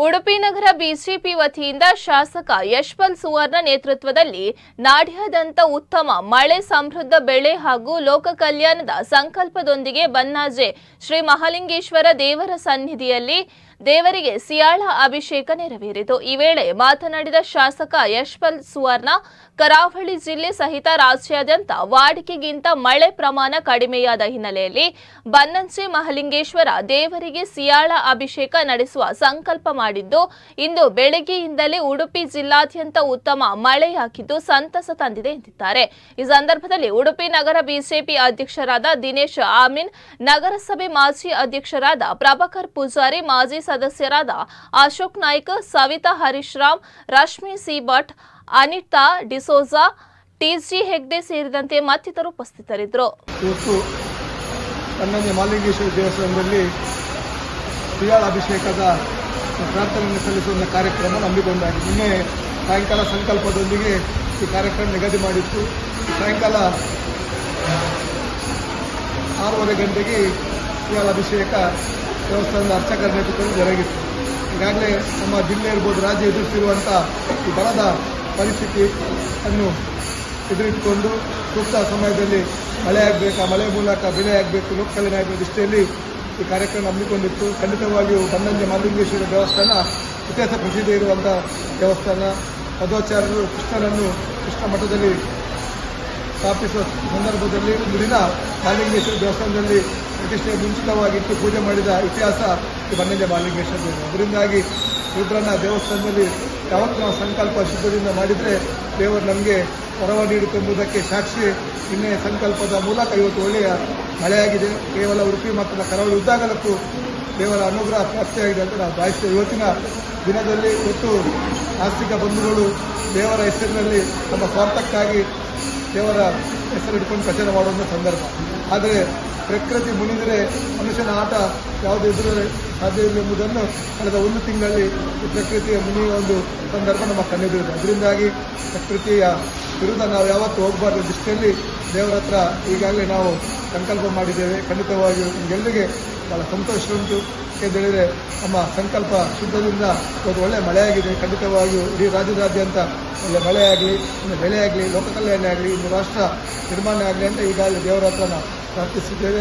ಉಡುಪಿ ನಗರ BJP ವತಿಯಿಂದ ಶಾಸಕ ಯಶ್ವಂತ್ ಸುವರ್ಣ ನೇತೃತ್ವದಲ್ಲಿ ನಾಡ್ಯಾದ್ಯಂತ ಉತ್ತಮ ಮಳೆ, ಸಮೃದ್ಧ ಬೆಳೆ ಹಾಗೂ ಲೋಕ ಕಲ್ಯಾಣದ ಸಂಕಲ್ಪದೊಂದಿಗೆ ಬನ್ನಾಜೆ ಶ್ರೀ ಮಹಾಲಿಂಗೇಶ್ವರ ದೇವರ ಸನ್ನಿಧಿಯಲ್ಲಿ ದೇವರಿಗೆ ಸಿಯಾಳ ಅಭಿಷೇಕ ನೆರವೇರಿತು। ಈ ವೇಳೆ ಮಾತನಾಡಿದ ಶಾಸಕ ಯಶ್ವಂತ್ ಸುವರ್ಣ, ಕರಾವಳಿ ಜಿಲ್ಲೆ ಸಹಿತ ರಾಜ್ಯಾದ್ಯಂತ ವಾಡಿಕೆಗಿಂತ ಮಳೆ ಪ್ರಮಾಣ ಕಡಿಮೆಯಾದ ಹಿನ್ನೆಲೆಯಲ್ಲಿ ಬನ್ನಂಜೆ ಮಹಾಲಿಂಗೇಶ್ವರ ದೇವರಿಗೆ ಸಿಯಾಳ ಅಭಿಷೇಕ ನಡೆಸುವ ಸಂಕಲ್ಪ ಮಾಡಿದ್ದು, ಇಂದು ಬೆಳಗ್ಗೆಯಿಂದಲೇ ಉಡುಪಿ ಜಿಲ್ಲಾದ್ಯಂತ ಉತ್ತಮ ಮಳೆಯಾಗಿದ್ದು ಸಂತಸ ತಂದಿದೆ ಎಂದಿದ್ದಾರೆ। ಈ ಸಂದರ್ಭದಲ್ಲಿ ಉಡುಪಿ ನಗರ ಬಿಜೆಪಿ ಅಧ್ಯಕ್ಷರಾದ ದಿನೇಶ್ ಆಮೀನ್, ನಗರಸಭೆ ಮಾಜಿ ಅಧ್ಯಕ್ಷರಾದ ಪ್ರಭಾಕರ್ ಪೂಜಾರಿ, ಮಾಜಿ ಸದಸ್ಯರಾದ ಅಶೋಕ್ ನಾಯ್ಕ, ಸವಿತಾ ಹರೀಶ್ರಾಮ್, ರಶ್ಮಿ ಸಿ ಭಟ್, ಅನಿತಾ ಡಿಸೋಜಾ, ಟಿಜಿ ಹೆಗ್ಡೆ ಸೇರಿದಂತೆ ಮತ್ತಿತರರು ಉಪಸ್ಥಿತರಿದ್ದರು। ಬನ್ನಂಜೆ ಮಹಾಲಿಂಗೇಶ್ವರ ದೇವಸ್ಥಾನದಲ್ಲಿ ಸಿಯಾಳ ಅಭಿಷೇಕದ ಪ್ರಾರ್ಥನೆಯನ್ನು ಸಲ್ಲಿಸುವ ಕಾರ್ಯಕ್ರಮ ಹಮ್ಮಿಕೊಂಡಾಗಿದೆ। ನಿನ್ನೆ ಸಾಯಂಕಾಲ ಸಂಕಲ್ಪದೊಂದಿಗೆ ಈ ಕಾರ್ಯಕ್ರಮ ನಿಗದಿ ಮಾಡಿತ್ತು। ಸಾಯಂಕಾಲ 6:30 ಗಂಟೆಗೆ ಸಿಯಾಳ ಅಭಿಷೇಕ ದೇವಸ್ಥಾನದ ಅರ್ಚಕರ ನೇತೃತ್ವದಲ್ಲಿ ಜರುಗಿತ್ತು। ಈಗಾಗಲೇ ನಮ್ಮ ಜಿಲ್ಲೆ ಇರ್ಬೋದು, ರಾಜ್ಯ ಎದುರಿಸಿರುವಂಥ ಈ ಬರದ ಪರಿಸ್ಥಿತಿಯನ್ನು ಎದುರಿಸಿಕೊಂಡು ಸೂಕ್ತ ಸಮಯದಲ್ಲಿ ಮಳೆ ಆಗಬೇಕು, ಮಳೆ ಮೂಲಕ ಬೆಳೆ ಆಗಬೇಕು, ಲೋಕ ಕಲ್ಯಾಣ ಆಗಬೇಕು ದೃಷ್ಟಿಯಲ್ಲಿ ಈ ಕಾರ್ಯಕ್ರಮ ಹಮ್ಮಿಕೊಂಡಿತ್ತು। ಖಂಡಿತವಾಗಿಯೂ ಬನ್ನಂಜೆ ಮಹಾಲಿಂಗೇಶ್ವರ ದೇವಸ್ಥಾನ ಇತಿಹಾಸ ಪ್ರಸಿದ್ಧಿ ಇರುವಂಥ ದೇವಸ್ಥಾನ। ಮಧ್ವಾಚಾರ್ಯರು ಕೃಷ್ಣನನ್ನು ಕೃಷ್ಣ ಮಠದಲ್ಲಿ ಸ್ಥಾಪಿಸುವ ಸಂದರ್ಭದಲ್ಲಿ ದಿನ ಮಹಾಲಿಂಗೇಶ್ವರ ದೇವಸ್ಥಾನದಲ್ಲಿ ಪ್ರತಿಷ್ಠೆ ಮುಂಚಿತವಾಗಿಟ್ಟು ಪೂಜೆ ಮಾಡಿದ ಇತಿಹಾಸ ಈ ಬನ್ನಂಜೆ ಮಹಾಲಿಂಗೇಶ್ವರ ದೇವರು। ಅದರಿಂದಾಗಿ ರುದ್ರನ ದೇವಸ್ಥಾನದಲ್ಲಿ ಯಾವತ್ತು ನಾವು ಸಂಕಲ್ಪ ಶುದ್ಧದಿಂದ ಮಾಡಿದರೆ ದೇವರು ನಮಗೆ ವರವ ನೀಡುತ್ತೆಂಬುದಕ್ಕೆ ಸಾಕ್ಷಿ ನಿನ್ನೆ ಸಂಕಲ್ಪದ ಮೂಲಕ ಇವತ್ತು ಒಳ್ಳೆಯ ಮಳೆಯಾಗಿದೆ। ಕೇವಲ ಉಡುಪಿ ಮತ್ತು ಕರಾವಳಿ ಉದ್ದಾಗಲಕ್ಕೂ ದೇವರ ಅನುಗ್ರಹ ಪ್ರಾಪ್ತಿಯಾಗಿದೆ ಅಂತ ನಾವು ಭಾವಿಸ್ತೇವೆ। ಇವತ್ತಿನ ದಿನದಲ್ಲಿ ಇವತ್ತು ಆಸ್ತಿಕ ಬಂಧುಗಳು ದೇವರ ಹೆಸರಿನಲ್ಲಿ ನಮ್ಮ ಸ್ವಾರ್ಥಕ್ಕಾಗಿ ದೇವರ ಹೆಸರಿಟ್ಕೊಂಡು ಪ್ರಚಾರ ಮಾಡುವಂಥ ಸಂದರ್ಭ। ಆದರೆ ಪ್ರಕೃತಿ ಮುನಿದರೆ ಮನುಷ್ಯನ ಆಟ ಯಾವುದು ಎದುರು ಸಾಧ್ಯವಿಲ್ಲ ಎಂಬುದನ್ನು ಕಳೆದ 1 ತಿಂಗಳಲ್ಲಿ ಈ ಪ್ರಕೃತಿಯ ಮುನಿಯುವ ಒಂದು ಸಂದರ್ಭ ನಮ್ಮ ಕಣ್ಣೆದುರಿದೆ। ಅದರಿಂದಾಗಿ ಪ್ರಕೃತಿಯ ವಿರುದ್ಧ ನಾವು ಯಾವತ್ತೂ ಹೋಗಬಾರ್ದು ದೃಷ್ಟಿಯಲ್ಲಿ ದೇವರ ಹತ್ರ ಈಗಾಗಲೇ ನಾವು ಸಂಕಲ್ಪ ಮಾಡಿದ್ದೇವೆ। ಖಂಡಿತವಾಗಿಯೂ ನಿಮಗೆಲ್ಲರಿಗೆ ಭಾಳ ಸಂತೋಷ ಉಂಟು ಏಕೆಂದೇಳಿದರೆ ನಮ್ಮ ಸಂಕಲ್ಪ ಶುದ್ಧದಿಂದ ಒಂದು ಒಳ್ಳೆಯ ಮಳೆಯಾಗಿದೆ। ಖಂಡಿತವಾಗಿಯೂ ಇಡೀ ರಾಜ್ಯದಾದ್ಯಂತ ಒಳ್ಳೆಯ ಮಳೆಯಾಗಲಿ, ಇನ್ನು ಬೆಳೆ ಆಗಲಿ, ಲೋಕ ಕಲ್ಯಾಣ ಆಗಲಿ, ಇನ್ನು ರಾಷ್ಟ್ರ ನಿರ್ಮಾಣ ಆಗಲಿ ಅಂತ ಈಗಾಗಲೇ ದೇವರ ಹತ್ರ ನಾವು ಪ್ರಾರ್ಥಿಸಿದ್ದೇವೆ।